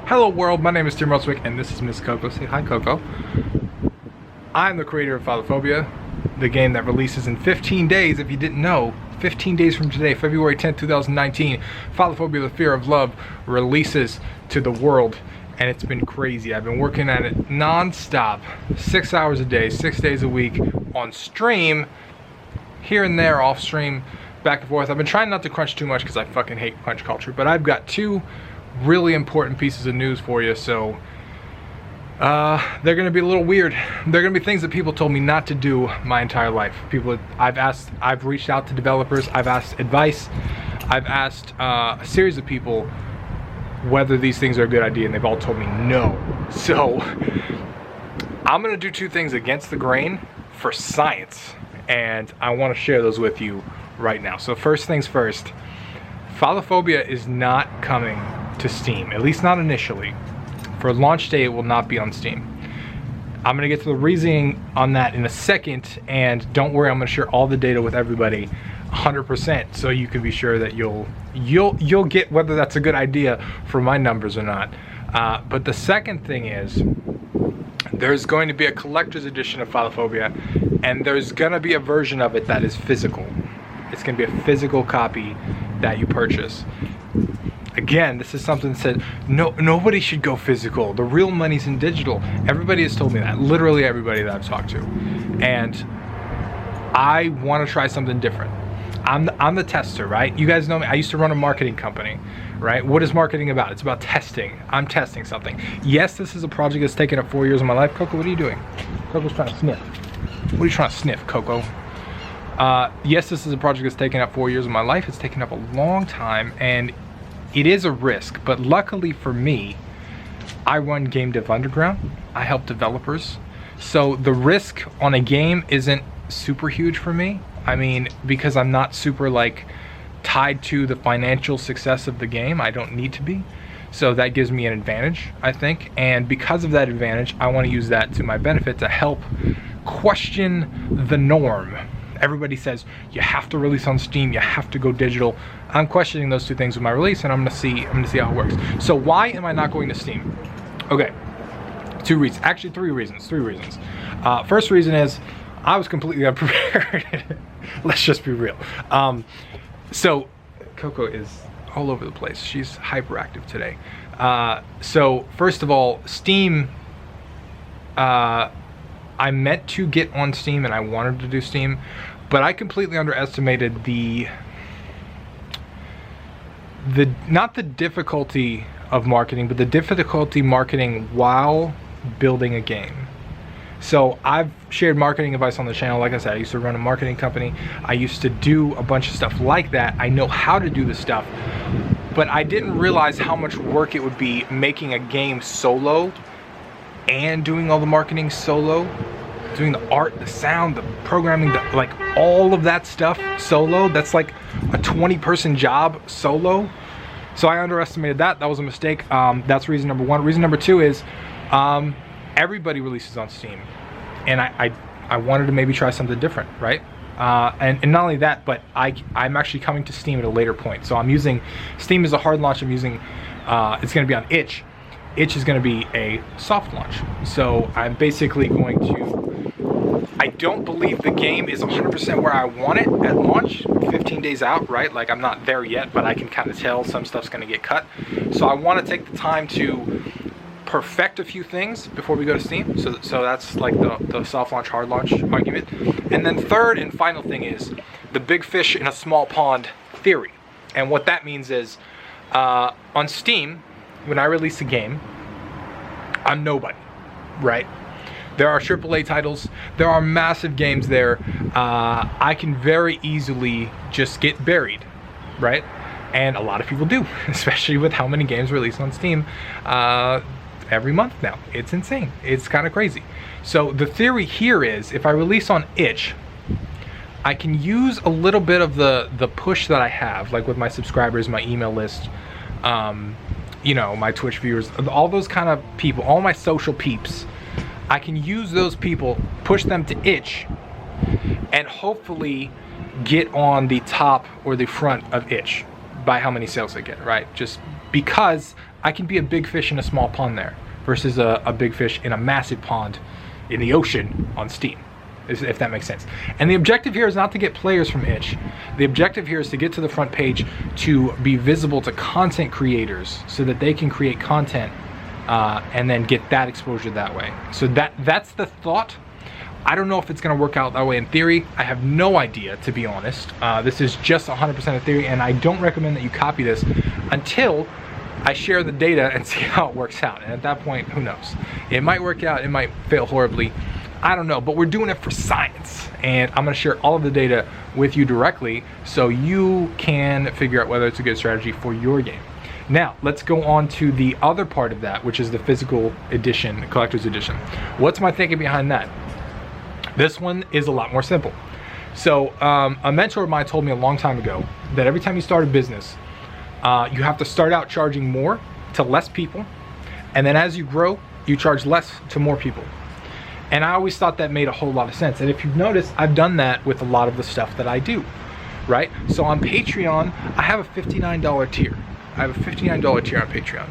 Hello world, my name is Tim Roswick and this is Miss Coco. Say hi, Coco. I'm the creator of Phalophobia, the game that releases in 15 days, if you didn't know. 15 days from today, February 10th, 2019, Phalophobia, the Fear of Love, releases to the world. And it's been crazy. I've been working at it non-stop, 6 hours a day, 6 days a week, on stream, here and there, off stream, back and forth. I've been trying not to crunch too much because I fucking hate crunch culture, but I've got two really important pieces of news for you. So they're gonna be a little weird. They're gonna be things that people told me not to do my entire life. I've reached out to developers, I've asked advice, I've asked a series of people whether these things are a good idea, and they've all told me no. So I'm gonna do two things against the grain for science, and I want to share those with you right now. So first things first, Phalophobia is not coming to Steam, at least not initially. For launch day, it will not be on Steam. I'm gonna get to the reasoning on that in a second, and don't worry, I'm gonna share all the data with everybody 100%, so you can be sure that you'll get whether that's a good idea for my numbers or not. But the second thing is, there's going to be a collector's edition of Phalophobia, and there's gonna be a version of it that is physical. It's gonna be a physical copy that you purchase. Again, this is something that said, nobody should go physical. The real money's in digital. Everybody has told me that, literally everybody that I've talked to. And I wanna try something different. I'm the tester, right? You guys know me, I used to run a marketing company, right? What is marketing about? It's about testing. I'm testing something. Yes, this is a project that's taken up 4 years of my life. Coco, what are you doing? Coco's trying to sniff. What are you trying to sniff, Coco? Yes, this is a project that's taken up 4 years of my life. It's taken up a long time, and it is a risk, but luckily for me, I run Game Dev Underground. I help developers. So the risk on a game isn't super huge for me. I mean, because I'm not super like tied to the financial success of the game. I don't need to be. So that gives me an advantage, I think. And because of that advantage, I want to use that to my benefit to help question the norm. Everybody says you have to release on Steam, you have to go digital. I'm questioning those two things with my release, and I'm gonna see how it works. So why am I not going to Steam? Okay, two reasons, actually three reasons. First reason is I was completely unprepared. Let's just be real. So Coco is all over the place. She's hyperactive today. So first of all, Steam, I meant to get on Steam and I wanted to do Steam, but I completely underestimated not the difficulty of marketing, but the difficulty marketing while building a game. So I've shared marketing advice on the channel. Like I said, I used to run a marketing company. I used to do a bunch of stuff like that. I know how to do the stuff, but I didn't realize how much work it would be making a game solo and doing all the marketing solo, doing the art, the sound, the programming, like all of that stuff solo. That's like a 20-person job solo. So I underestimated that. That was a mistake. That's reason number one. Reason number two is everybody releases on Steam, and I wanted to maybe try something different, right? And not only that, but I'm actually coming to Steam at a later point. So I'm using Steam as a hard launch. I'm using it's going to be on itch. Itch is going to be a soft launch. So I'm basically going to, I don't believe the game is 100% where I want it at launch, 15 days out, right? Like I'm not there yet, but I can kind of tell some stuff's going to get cut. So I want to take the time to perfect a few things before we go to Steam. So that's like the soft launch, hard launch argument. And then third and final thing is the big fish in a small pond theory. And what that means is on Steam, when I release a game, I'm nobody, right? There are AAA titles, there are massive games there. I can very easily just get buried, right? And a lot of people do, especially with how many games released on Steam every month now. It's insane, it's kind of crazy. So the theory here is, if I release on itch, I can use a little bit of the push that I have, like with my subscribers, my email list, you know, my Twitch viewers, all those kind of people, all my social peeps. I can use those people, push them to itch, and hopefully get on the top or the front of itch by how many sales I get, right? Just because I can be a big fish in a small pond there versus a big fish in a massive pond in the ocean on Steam, if that makes sense. And the objective here is not to get players from itch. The objective here is to get to the front page to be visible to content creators so that they can create content and then get that exposure that way. So that's the thought. I don't know if it's going to work out that way in theory. I have no idea, to be honest. This is just 100% a theory, and I don't recommend that you copy this until I share the data and see how it works out. And at that point, who knows? It might work out, it might fail horribly. I don't know, but we're doing it for science. And I'm gonna share all of the data with you directly so you can figure out whether it's a good strategy for your game. Now, let's go on to the other part of that, which is the physical edition, the collector's edition. What's my thinking behind that? This one is a lot more simple. So a mentor of mine told me a long time ago that every time you start a business, you have to start out charging more to less people, and then as you grow, you charge less to more people. And I always thought that made a whole lot of sense. And if you've noticed, I've done that with a lot of the stuff that I do, right? So on Patreon, I have a $59 tier. I have a $59 tier on Patreon.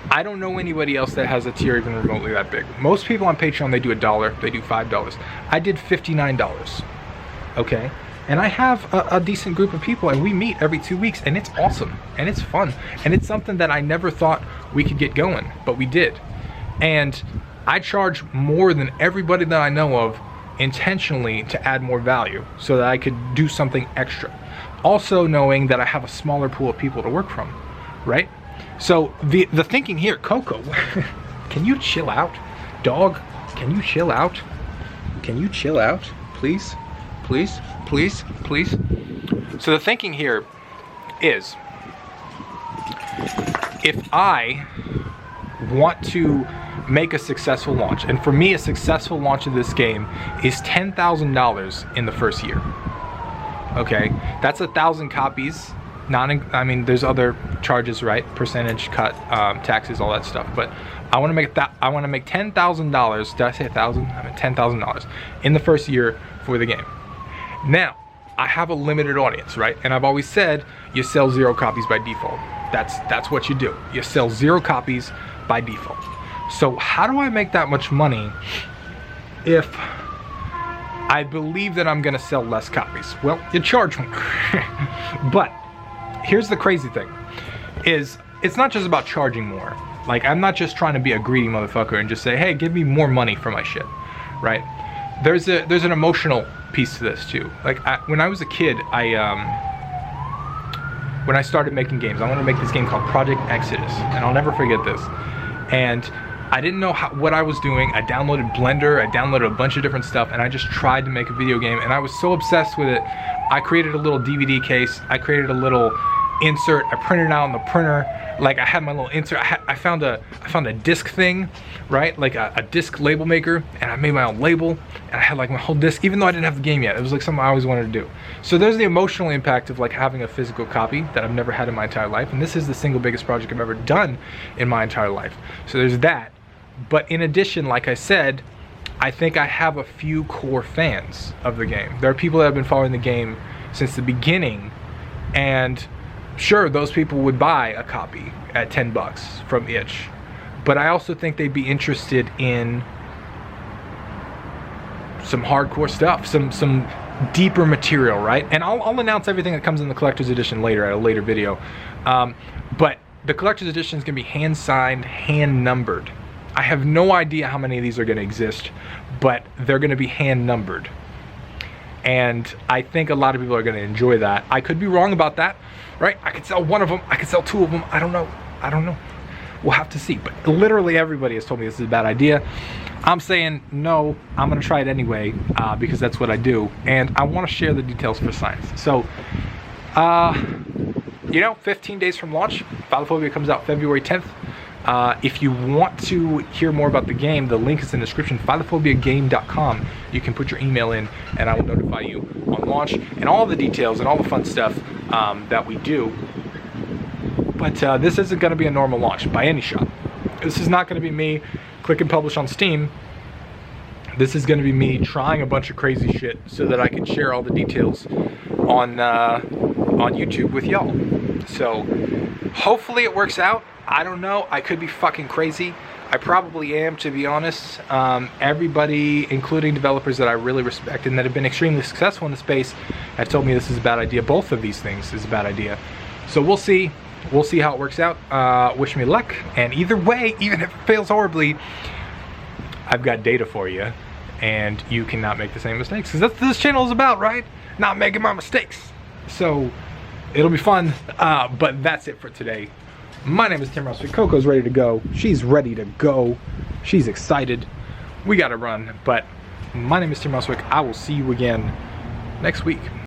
I don't know anybody else that has a tier even remotely that big. Most people on Patreon, they do $1, they do $5. I did $59, okay? And I have a decent group of people, and we meet every 2 weeks, and it's awesome, and it's fun, and it's something that I never thought we could get going, but we did. And I charge more than everybody that I know of intentionally to add more value so that I could do something extra. Also knowing that I have a smaller pool of people to work from, right? So the thinking here, Coco, can you chill out? Dog, can you chill out? Can you chill out? Please, please, please, please. So the thinking here is, if I want to make a successful launch, and for me a successful launch of this game is $10,000 in the first year. Okay, that's 1,000 copies. I mean, there's other charges, right? Percentage cut, taxes, all that stuff. But I want to make that. I want to make $10,000. Did I say 1,000? I mean $10,000 in the first year for the game. Now, I have a limited audience, right? And I've always said you sell 0 copies by default. That's what you do. You sell 0 copies by default. So how do I make that much money if I believe that I'm gonna sell less copies? Well, you charge more. But here's the crazy thing, is it's not just about charging more. Like, I'm not just trying to be a greedy motherfucker and just say, hey, give me more money for my shit, right? There's an emotional piece to this too. Like, when I was a kid, when I started making games, I wanted to make this game called Project Exodus, and I'll never forget this. And I didn't know what I was doing. I downloaded Blender, I downloaded a bunch of different stuff, and I just tried to make a video game, and I was so obsessed with it. I created a little DVD case, I created a little insert, I printed it out on the printer, like I had my little insert, I found a disc thing, right? Like a disc label maker, and I made my own label, and I had like my whole disc, even though I didn't have the game yet. It was like something I always wanted to do. So there's the emotional impact of like having a physical copy that I've never had in my entire life, and this is the single biggest project I've ever done in my entire life. So there's that. But in addition, like I said, I think I have a few core fans of the game. There are people that have been following the game since the beginning, and sure, those people would buy a copy at 10 bucks from itch. But I also think they'd be interested in some hardcore stuff, some deeper material, right? And I'll announce everything that comes in the collector's edition later at a later video. But the collector's edition is gonna be hand-signed, hand-numbered. I have no idea how many of these are gonna exist, but they're gonna be hand-numbered. And I think a lot of people are gonna enjoy that. I could be wrong about that, right? I could sell 1 of them, I could sell 2 of them, I don't know. We'll have to see. But literally everybody has told me this is a bad idea. I'm saying no, I'm gonna try it anyway, because that's what I do. And I wanna share the details for science. So, you know, 15 days from launch, Phalophobia comes out February 10th. If you want to hear more about the game, the link is in the description, philophobiagame.com. You can put your email in and I will notify you on launch and all the details and all the fun stuff that we do. But this isn't going to be a normal launch by any shot. This is not going to be me click and publish on Steam. This is going to be me trying a bunch of crazy shit so that I can share all the details on YouTube with y'all. So hopefully it works out. I don't know. I could be fucking crazy. I probably am, to be honest. Everybody, including developers that I really respect and that have been extremely successful in the space, have told me this is a bad idea. Both of these things is a bad idea. So we'll see. We'll see how it works out. Wish me luck. And either way, even if it fails horribly, I've got data for you. And you cannot make the same mistakes. Because that's what this channel is about, right? Not making my mistakes. So it'll be fun. But that's it for today. My name is Tim Roswick. Coco's ready to go. She's ready to go. She's excited. We gotta run. But my name is Tim Roswick. I will see you again next week.